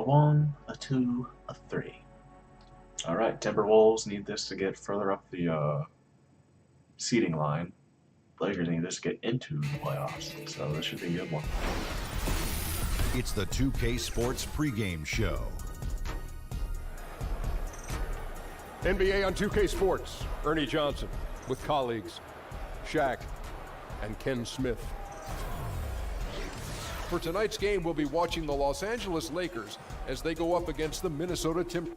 1, a 2, a 3. All right, Timberwolves need this to get further up the seeding line. Lakers need this to get into the playoffs, so this should be a good one. It's the 2K Sports pregame show. NBA on 2K Sports, Ernie Johnson with colleagues Shaq and Ken Smith. For tonight's game, we'll be watching the Los Angeles Lakers as they go up against the Minnesota Timberwolves.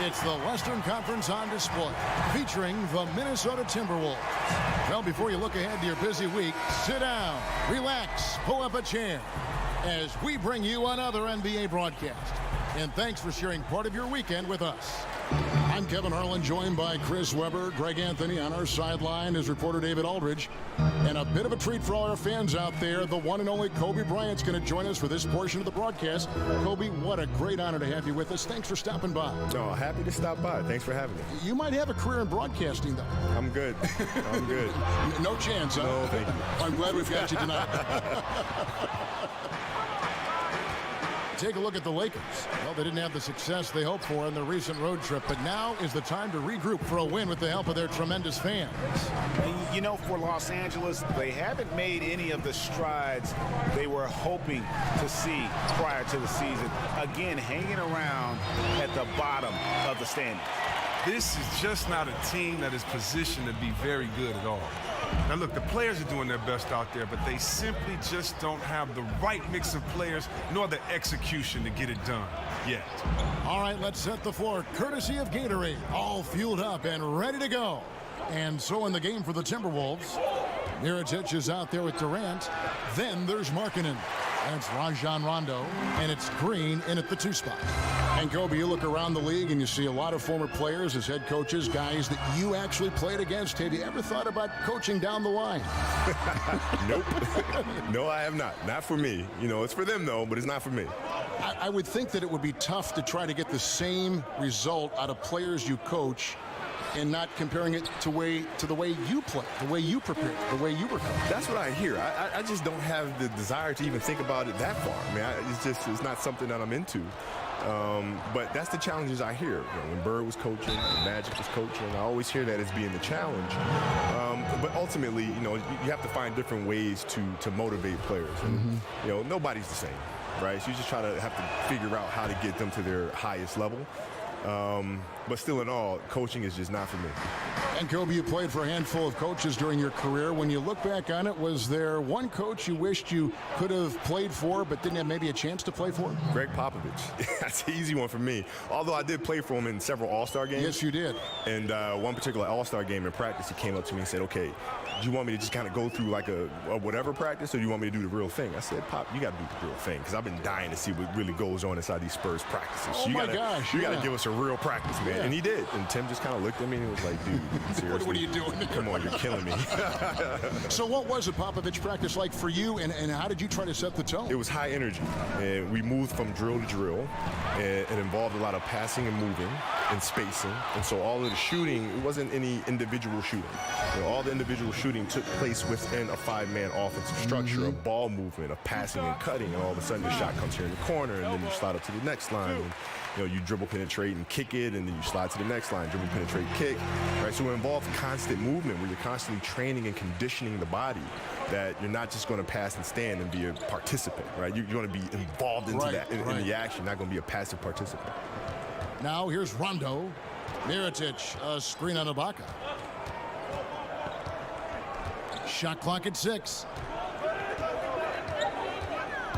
It's the Western Conference on display, featuring the Minnesota Timberwolves. Well, before you look ahead to your busy week, sit down, relax, pull up a chair, as we bring you another NBA broadcast. And thanks for sharing part of your weekend with us. I'm Kevin Harlan, joined by Chris Webber, Greg Anthony. On our sideline is reporter David Aldridge. And a bit of a treat for all our fans out there. The one and only Kobe Bryant's going to join us for this portion of the broadcast. Kobe, what a great honor to have you with us. Thanks for stopping by. Oh, happy to stop by. Thanks for having me. You might have a career in broadcasting, though. I'm good. I'm good. No chance, huh? No, thank you. I'm glad we've got you tonight. Take a look at the Lakers. Well, they didn't have the success they hoped for in their recent road trip, but now is the time to regroup for a win with the help of their tremendous fans. You know, for Los Angeles, they haven't made any of the strides they were hoping to see prior to the season. Again, hanging around at the bottom of the standings. This is just not a team that is positioned to be very good at all. Now look, the players are doing their best out there, but they simply just don't have the right mix of players nor the execution to get it done yet. All right, let's set the floor. Courtesy of Gatorade, all fueled up and ready to go. And so in the game for the Timberwolves, Mirotic is out there with Durant. Then there's Markkanen. That's Rajon Rondo, and it's Green in at the 2 spot. And Kobe, you look around the league and you see a lot of former players as head coaches, guys that you actually played against. Have you ever thought about coaching down the line? Nope. No, I have not. Not for me. You know, it's for them, though, but it's not for me. I would think that it would be tough to try to get the same result out of players you coach and not comparing it to the way you play, the way you prepare, the way you were coached. That's what I hear. I just don't have the desire to even think about it that far. I mean, it's not something that I'm into. But that's the challenges I hear. You know, when Bird was coaching, when Magic was coaching, I always hear that as being the challenge. But ultimately, you know, you have to find different ways to motivate players. And, you know, nobody's the same, right? So you just have to figure out how to get them to their highest level. But still in all, coaching is just not for me. And Kobe, you played for a handful of coaches during your career. When you look back on it, was there one coach you wished you could have played for but didn't have maybe a chance to play for? Greg Popovich. That's an easy one for me. Although I did play for him in several All-Star games. Yes, you did. And one particular All-Star game in practice, he came up to me and said, okay, do you want me to just kind of go through like a whatever practice, or do you want me to do the real thing? I said, Pop, you got to do the real thing, because I've been dying to see what really goes on inside these Spurs practices. Oh, my gosh. You got to give us a real practice, man. Yeah. And he did. And Tim just kind of looked at me and was like, dude, seriously? What are you doing? Come on, you're killing me. So what was a Popovich practice like for you, and how did you try to set the tone? It was high energy, and we moved from drill to drill, and it involved a lot of passing and moving and spacing. And so all of the shooting, it wasn't any individual shooting. You know, all the individual shooting took place within a 5-man offensive structure, a ball movement, of passing and cutting, and all of a sudden the shot comes here in the corner, and then you slide up to the next line. And, you know, you dribble, penetrate, and kick it, and then you slide to the next line, dribble, penetrate, kick. Right? So it involves constant movement where you're constantly training and conditioning the body, that you're not just going to pass and stand and be a participant, right? You're going to be involved into that, in the action, not going to be a passive participant. Now here's Rondo. Mirotic, a screen on Ibaka. Shot clock at 6.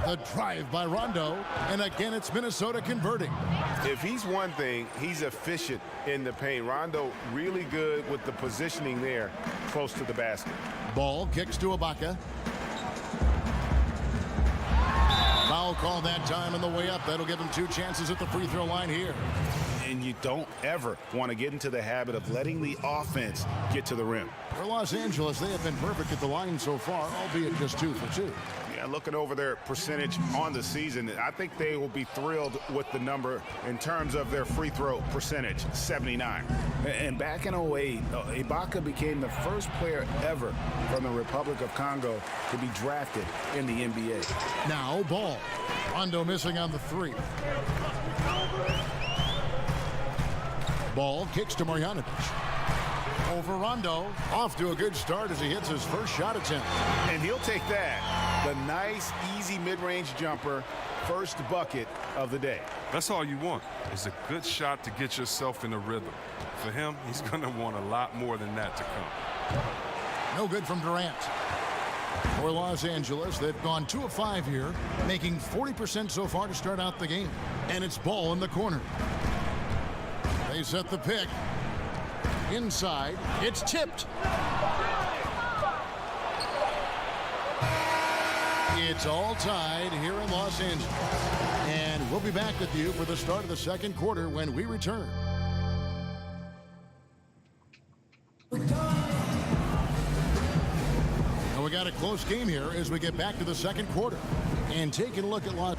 The drive by Rondo, and again it's Minnesota converting. If he's one thing, he's efficient in the paint. Rondo really good with the positioning there close to the basket. Ball kicks to Ibaka. Foul call that time on the way up. That'll give him 2 chances at the free throw line here. And you don't ever want to get into the habit of letting the offense get to the rim. For Los Angeles, they have been perfect at the line so far, albeit just 2 for 2. Yeah, looking over their percentage on the season, I think they will be thrilled with the number in terms of their free throw percentage, 79. And back in 08, Ibaka became the first player ever from the Republic of Congo to be drafted in the NBA. Now Ball. Rondo missing on the three. Ball kicks to Marjanovic. Over Rondo. Off to a good start as he hits his first shot attempt. And he'll take that. The nice, easy mid-range jumper. First bucket of the day. That's all you want, is a good shot to get yourself in a rhythm. For him, he's going to want a lot more than that to come. No good from Durant. For Los Angeles, they've gone 2 of 5 here, making 40% so far to start out the game. And it's Ball in the corner. They set the pick. Inside, it's tipped. It's all tied here in Los Angeles. And we'll be back with you for the start of the second quarter when we return. And we got a close game here as we get back to the second quarter. And taking a look at Los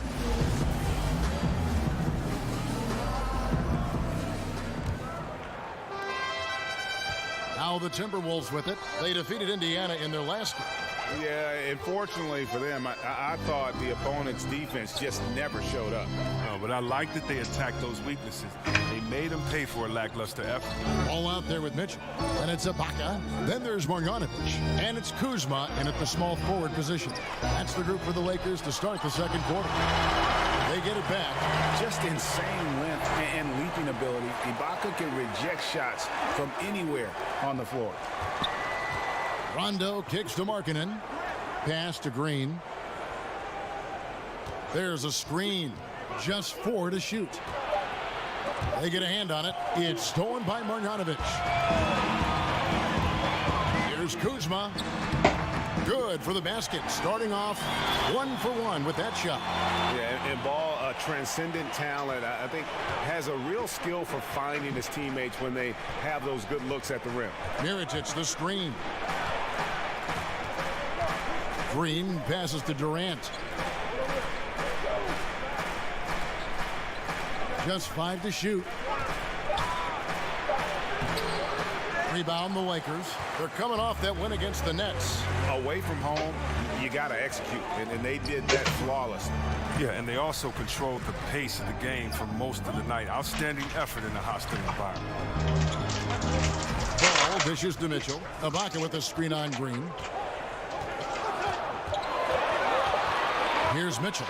Now the Timberwolves with it. They defeated Indiana in their last game. Yeah, unfortunately for them, I thought the opponent's defense just never showed up. No, but I like that they attacked those weaknesses. They made them pay for a lackluster effort. All out there with Mitchell. And it's Ibaka. Then there's Marjanovic. And it's Kuzma in at the small forward position. That's the group for the Lakers to start the second quarter. They get it back. Just insane length and leaping ability. Ibaka can reject shots from anywhere on the floor. Rondo kicks to Markkanen. Pass to Green. There's a screen. Just 4 to shoot. They get a hand on it. It's stolen by Marjanovic. Here's Kuzma. Good for the basket. Starting off 1 for 1 with that shot. Yeah, and Ball, a transcendent talent, I think has a real skill for finding his teammates when they have those good looks at the rim. Mirotic the screen. Green passes to Durant. Just 5 to shoot. Rebound the Lakers. They're coming off that win against the Nets. Away from home, you got to execute, and they did that flawlessly. Yeah, and they also controlled the pace of the game for most of the night. Outstanding effort in a hostile environment. Ball dishes to Mitchell. Ibaka with a screen on Green. Here's Mitchell.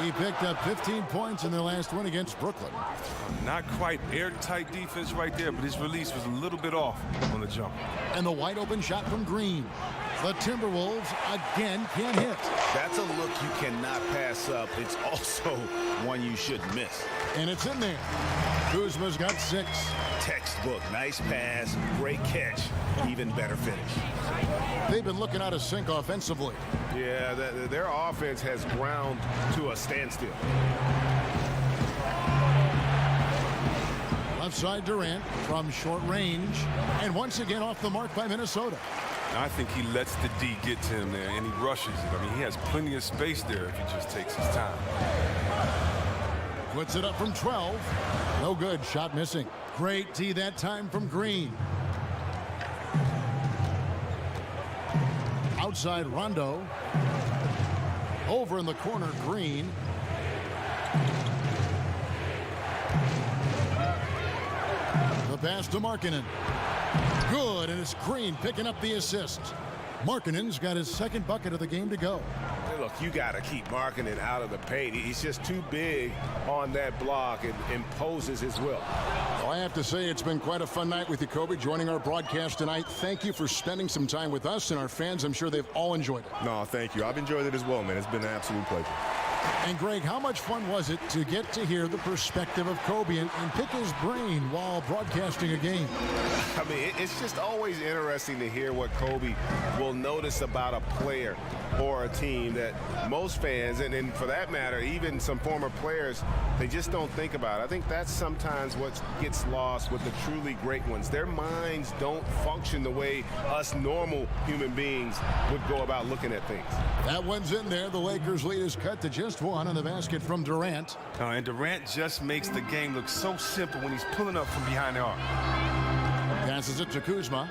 He picked up 15 points in their last win against Brooklyn. Not quite airtight defense right there, but his release was a little bit off on the jump. And the wide open shot from Green. The Timberwolves again can't hit. That's a look you cannot pass up. It's also one you shouldn't miss. And it's in there. Kuzma's got 6. Textbook. Nice pass. Great catch. Even better finish. They've been looking out of sync offensively. Yeah, their offense has ground to a standstill. Left side Durant from short range. And once again off the mark by Minnesota. I think he lets the D get to him there, and he rushes it. I mean, he has plenty of space there if he just takes his time. Puts it up from 12. No good. Shot missing. Great D that time from Green. Outside Rondo. Over in the corner, Green. The pass to Markkanen. Good, and it's Green picking up the assist. Markkanen's got his second bucket of the game to go. Hey, look, you got to keep Markkanen out of the paint. He's just too big on that block and imposes his will. Well, I have to say it's been quite a fun night with you, Kobe, joining our broadcast tonight. Thank you for spending some time with us and our fans. I'm sure they've all enjoyed it. No, thank you. I've enjoyed it as well, man. It's been an absolute pleasure. And Greg, how much fun was it to get to hear the perspective of Kobe and pick his brain while broadcasting a game? I mean, it's just always interesting to hear what Kobe will notice about a player or a team that most fans, and for that matter, even some former players, they just don't think about. I think that's sometimes what gets lost with the truly great ones. Their minds don't function the way us normal human beings would go about looking at things. That one's in there. The Lakers lead is cut to just one on the basket from Durant. And Durant just makes the game look so simple when he's pulling up from behind the arc. Passes it to Kuzma.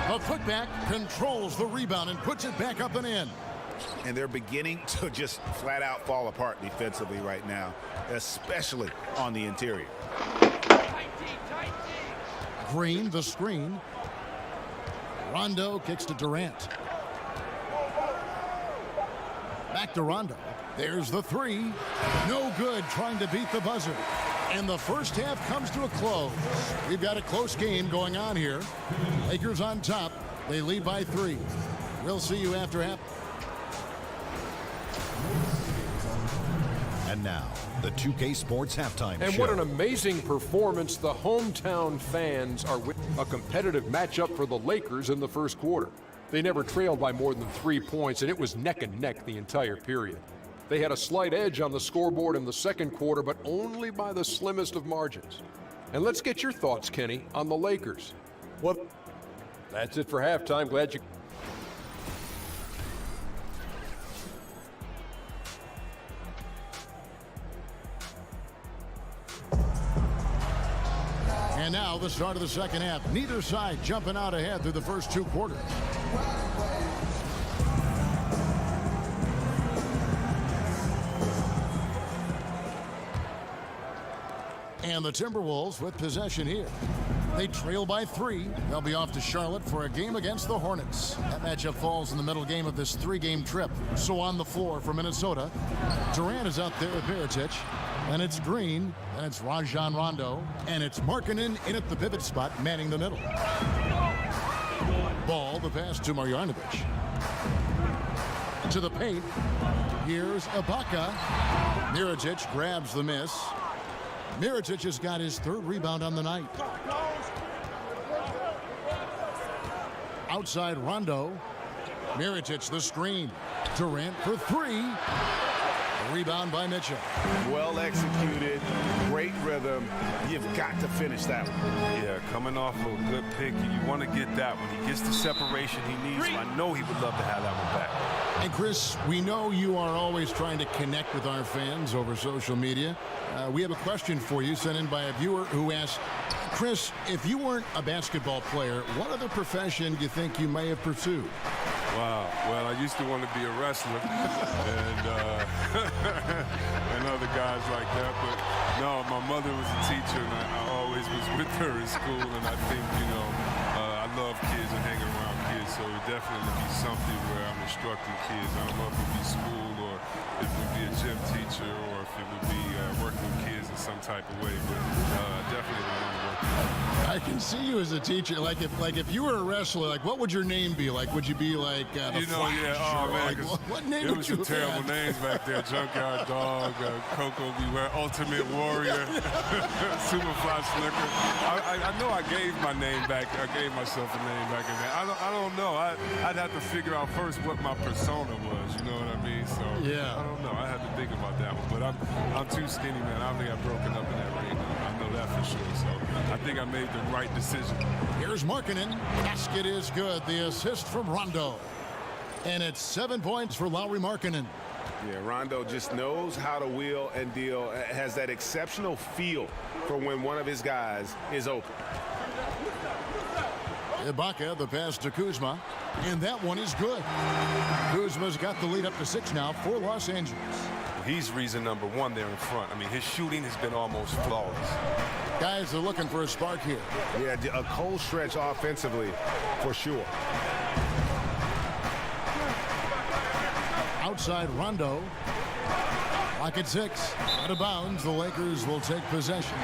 A putback, controls the rebound and puts it back up and in. And they're beginning to just flat out fall apart defensively right now, especially on the interior. Green, the screen. Rondo kicks to Durant. Back to Rondo. There's the three. No good, trying to beat the buzzer. And the first half comes to a close. We've got a close game going on here. Lakers on top. They lead by 3. We'll see you after half. And now, the 2K Sports Halftime And Show. what an amazing performance. The hometown fans are with a competitive matchup for the Lakers in the first quarter. They never trailed by more than 3 points, and it was neck and neck the entire period. They had a slight edge on the scoreboard in the second quarter, but only by the slimmest of margins. And let's get your thoughts, Kenny, on the Lakers. Well, that's it for halftime. Glad you... And now the start of the second half. Neither side jumping out ahead through the first 2 quarters. And the Timberwolves with possession here. They trail by 3. They'll be off to Charlotte for a game against the Hornets. That matchup falls in the middle game of this 3-game trip. So on the floor for Minnesota, Durant is out there with Mirotic. And it's Green, and it's Rajon Rondo, and it's Markkanen in at the pivot spot, manning the middle. Ball, the pass to Marjanovic. To the paint. Here's Ibaka. Mirotic grabs the miss. Mirotic has got his 3rd rebound on the night. Outside Rondo. Mirotic the screen. Durant for 3. Rebound by Mitchell. Well executed, great rhythm. You've got to finish that one. Yeah, coming off of a good pick, you want to get that when he gets the separation he needs. I know he would love to have that one back. And Chris, we know you are always trying to connect with our fans over social media. We have a question for you sent in by a viewer who asks, Chris, if you weren't a basketball player, what other profession do you think you may have pursued? Wow. Well, I used to want to be a wrestler and and other guys like that. But no, my mother was a teacher, and I always was with her in school. And I think, I love kids and hanging around kids. So it would definitely be something where I'm instructing kids. I don't know if it would be school or if it would be a gym teacher or if it would be working with kids in some type of way. But definitely would want to work with them. I can see you as a teacher. Like if you were a wrestler, like what would your name be? Like would you be like the Flash? Yeah, oh man, like, what name it would was you some terrible have? names back there. Junkyard Dog, Coco Beware, Ultimate Warrior, Superfly Slicker. I know I gave my name back. I gave myself a name back in there. I don't know. I'd have to figure out first what my persona was. You know what I mean? So yeah, I don't know. I had to think about that one. But I'm too skinny, man. I don't think I've broken up in that ring. I know that for sure. So I think I made the right decision. Here's Markkanen. Basket is good. The assist from Rondo. And it's 7 points for Lauri Markkanen. Yeah, Rondo just knows how to wheel and deal. Has that exceptional feel for when one of his guys is open. Ibaka, the pass to Kuzma. And that one is good. Kuzma's got the lead up to 6 now for Los Angeles. He's reason number 1 there in front. I mean, his shooting has been almost flawless. Guys are looking for a spark here. Yeah, a cold stretch offensively for sure. Outside Rondo. Clock at 6. Out of bounds, the Lakers will take possession.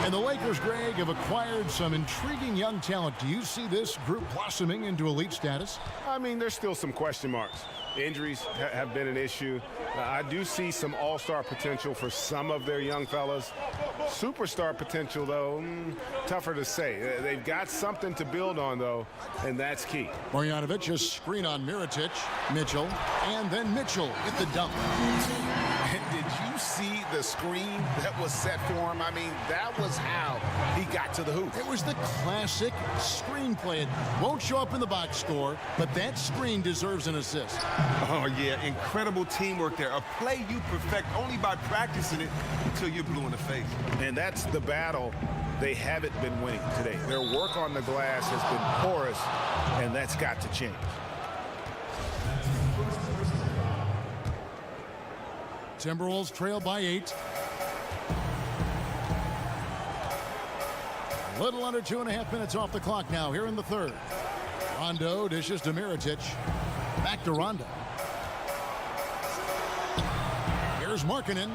And the Lakers, Greg, have acquired some intriguing young talent. Do you see this group blossoming into elite status? I mean, there's still some question marks. Injuries have been an issue. I do see some all-star potential for some of their young fellas. Superstar potential, though, tougher to say. They've got something to build on, though, and that's key. Marjanovic, a screen on Mirotic. Mitchell, and then Mitchell with the dunk. And did you see the screen that was set for him? I mean, that was how he got to the hoop. It was the classic screenplay. It won't show up in the box score, but that screen deserves an assist. Oh, yeah, incredible teamwork there. A play you perfect only by practicing it until you're blue in the face. And that's the battle they haven't been winning today. Their work on the glass has been porous, and that's got to change. Timberwolves trail by 8. A little under 2.5 minutes off the clock now here in the third. Rondo dishes to Mirotic. Back to Rondo. Here's Markkanen.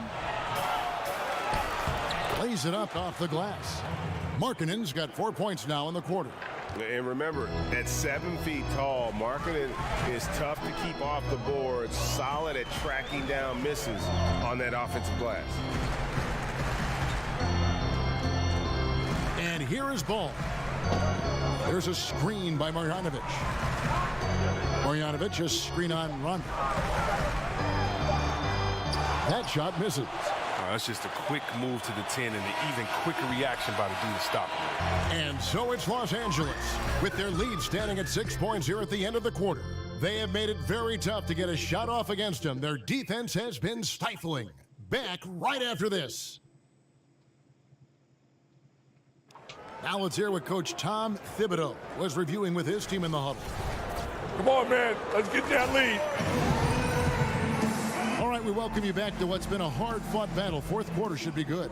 Lays it up off the glass. Markkanen's got 4 points now in the quarter. And remember, at 7 feet tall, Markkanen is tough to keep off the board, solid at tracking down misses on that offensive glass. And here is Ball. There's a screen by Marjanovic. Marjanovic, a screen on Rondo. That shot misses. That's just a quick move to the 10 and an even quicker reaction by the dude to stop him. And so it's Los Angeles with their lead standing at 6 points here at the end of the quarter. They have made it very tough to get a shot off against them. Their defense has been stifling. Back right after this. Now let's hear what Coach Tom Thibodeau was reviewing with his team in the huddle. Come on, man. Let's get that lead. All right, we welcome you back to what's been a hard-fought battle. Fourth quarter should be good.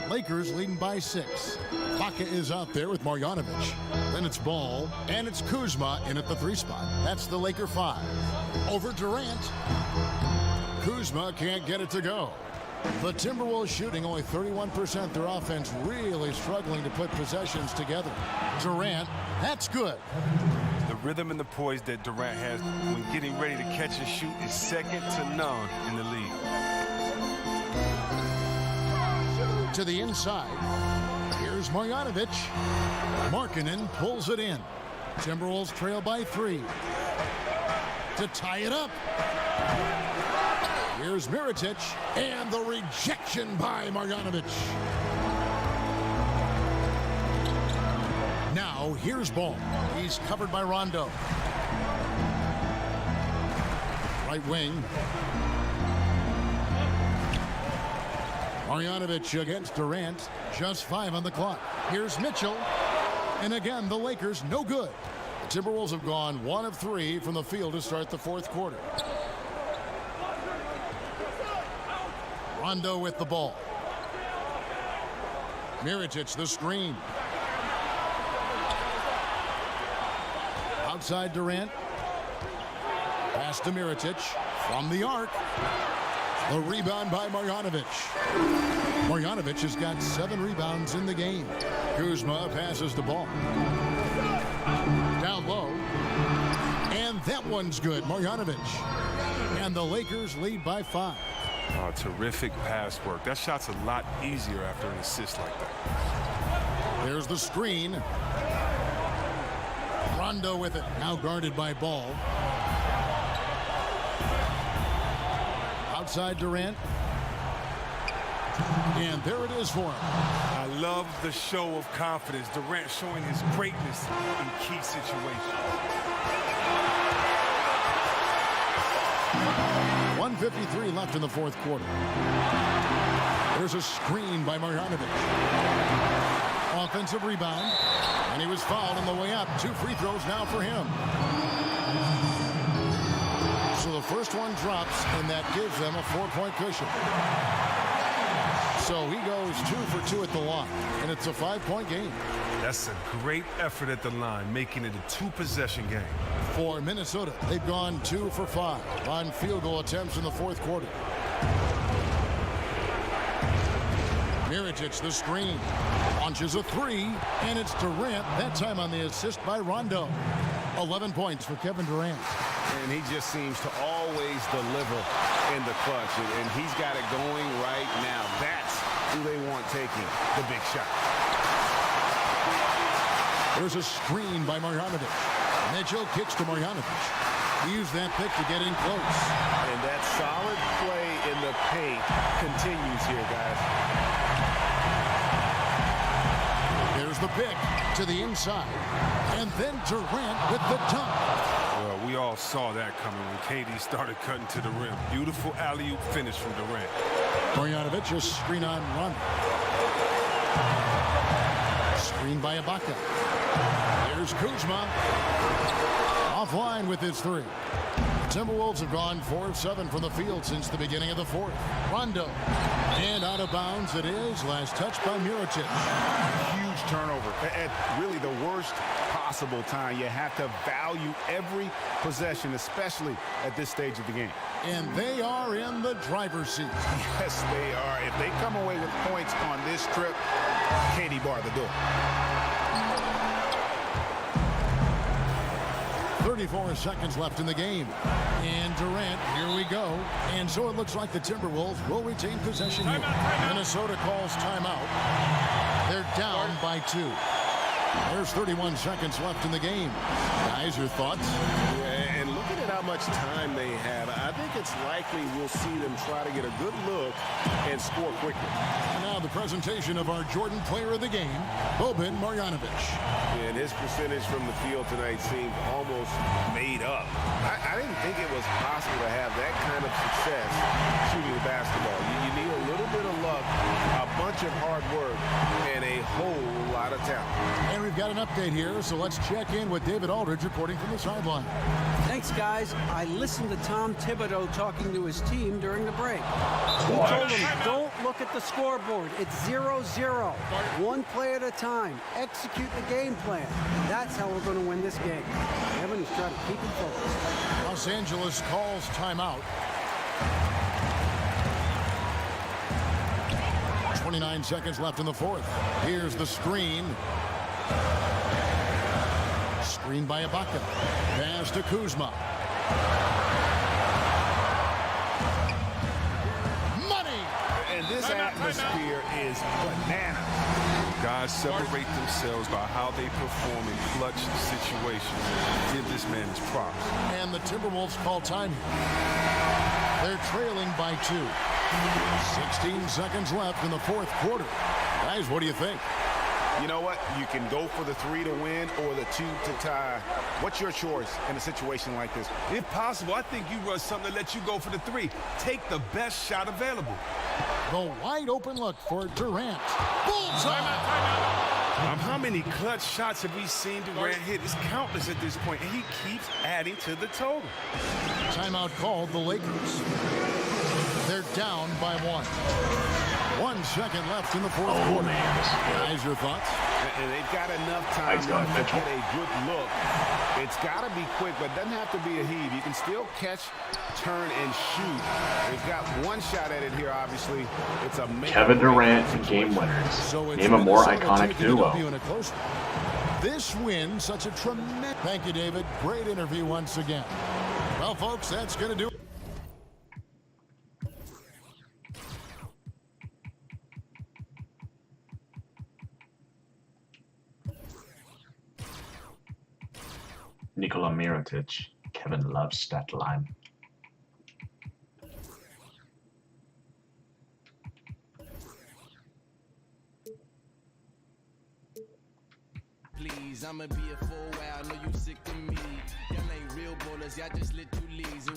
Lakers leading by 6. Baca is out there with Marjanovic. Then it's Ball, and it's Kuzma in at the 3 spot. That's the Laker 5. Over Durant. Kuzma can't get it to go. The Timberwolves shooting only 31%. Their offense really struggling to put possessions together. Durant, that's good. The rhythm and the poise that Durant has when getting ready to catch and shoot is second to none in the league. To the inside. Here's Marjanovic. Markkanen pulls it in. Timberwolves trail by 3. To tie it up. Here's Mirotic, and the rejection by Marjanovic. Now, here's Ball. He's covered by Rondo. Right wing. Marjanovic against Durant. Just 5 on the clock. Here's Mitchell. And again, the Lakers no good. The Timberwolves have gone 1 of 3 from the field to start the fourth quarter. Rondo with the ball. Mirotic, the screen. Outside Durant. Pass to Mirotic from the arc. The rebound by Marjanovic. Marjanovic has got 7 rebounds in the game. Kuzma passes the ball. Down low. And that one's good. Marjanovic. And the Lakers lead by 5. Oh, terrific pass work. That shot's a lot easier after an assist like that. There's the screen. Rondo with it. Now guarded by Ball. Outside Durant. And there it is for him. I love the show of confidence. Durant showing his greatness in key situations. 1:53 left in the fourth quarter. There's a screen by Marjanovic. Offensive rebound. And he was fouled on the way up. 2 free throws now for him. So the first one drops, and that gives them a 4-point cushion. So he goes 2 for 2 at the line, and it's a 5-point game. That's a great effort at the line, making it a 2-possession game. For Minnesota, they've gone 2 for 5 on field goal attempts in the fourth quarter. Mirotic, the screen, launches a 3, and it's Durant, that time on the assist by Rondo. 11 points for Kevin Durant. And he just seems to always deliver in the clutch, and he's got it going right now. That's who they want taking the big shot. There's a screen by Marjanovic. Mitchell kicks to Marjanovic. He used that pick to get in close. And that solid play in the paint continues here, guys. There's the pick to the inside. And then Durant with the dunk. Well, we all saw that coming when KD started cutting to the rim. Beautiful alley-oop finish from Durant. Marjanovic, a screen on Rondo. Screen by Ibaka. Here's Kuzma. Offline with his 3. The Timberwolves have gone 4 of 7 from the field since the beginning of the fourth. Rondo. And out of bounds it is. Last touch by Mirotic. Huge turnover at really the worst possible time. You have to value every possession, especially at this stage of the game. And they are in the driver's seat. Yes, they are. If they come away with points on this trip, KD bar the door. 34 seconds left in the game. And Durant, here we go. And so it looks like the Timberwolves will retain possession here. Minnesota calls timeout. They're down by 2. There's 31 seconds left in the game. Guys, your thoughts? Yeah, and looking at how much time they have, I think it's likely we'll see them try to get a good look and score quickly. And now the presentation of our Jordan player of the game, Boban Marjanovic. And his percentage from the field tonight seemed almost made up. I didn't think it was possible to have that kind of success shooting the basketball. You need a little bit of luck, a bunch of hard work, and a whole lot of talent. And we've got an update here, so let's check in with David Aldridge reporting from the sideline. Thanks, guys. I listened to Tom Thibodeau talking to his team during the break. He told them, don't look at the scoreboard. It's 0-0. One play at a time. Execute the game plan. That's how we're going to win this game. Evan is trying to keep him focused. Los Angeles calls timeout. 29 seconds left in the fourth. Here's the screen. Screen by Ibaka. Pass to Kuzma. Money! And this atmosphere is bananas. Guys separate themselves by how they perform in clutch situations. Give this man his props. And the Timberwolves call time. They're trailing by 2. 16 seconds left in the fourth quarter. Guys, what do you think? You know what? You can go for the 3 to win or the 2 to tie. What's your choice in a situation like this? If possible, I think you run something to let you go for the 3. Take the best shot available. The wide open look for Durant. Bullseye! How many clutch shots have we seen Durant hit? It's countless at this point, and he keeps adding to the total. Timeout called the Lakers. They're down by 1. 1 second left in the fourth quarter. Guys, your thoughts? And they've got enough time to get a good look. It's got to be quick, but it doesn't have to be a heave. You can still catch, turn, and shoot. They've got one shot at it here, obviously. It's a Kevin Durant and game winners. So name a more iconic duo. This win, such a tremendous... Thank you, David. Great interview once again. Well, folks, that's going to do it. Nikola Mirotic, Kevin Love stat line. Please, I'ma be a full while. I know you sick of me. Y'all ain't real ballers, y'all just little leagues.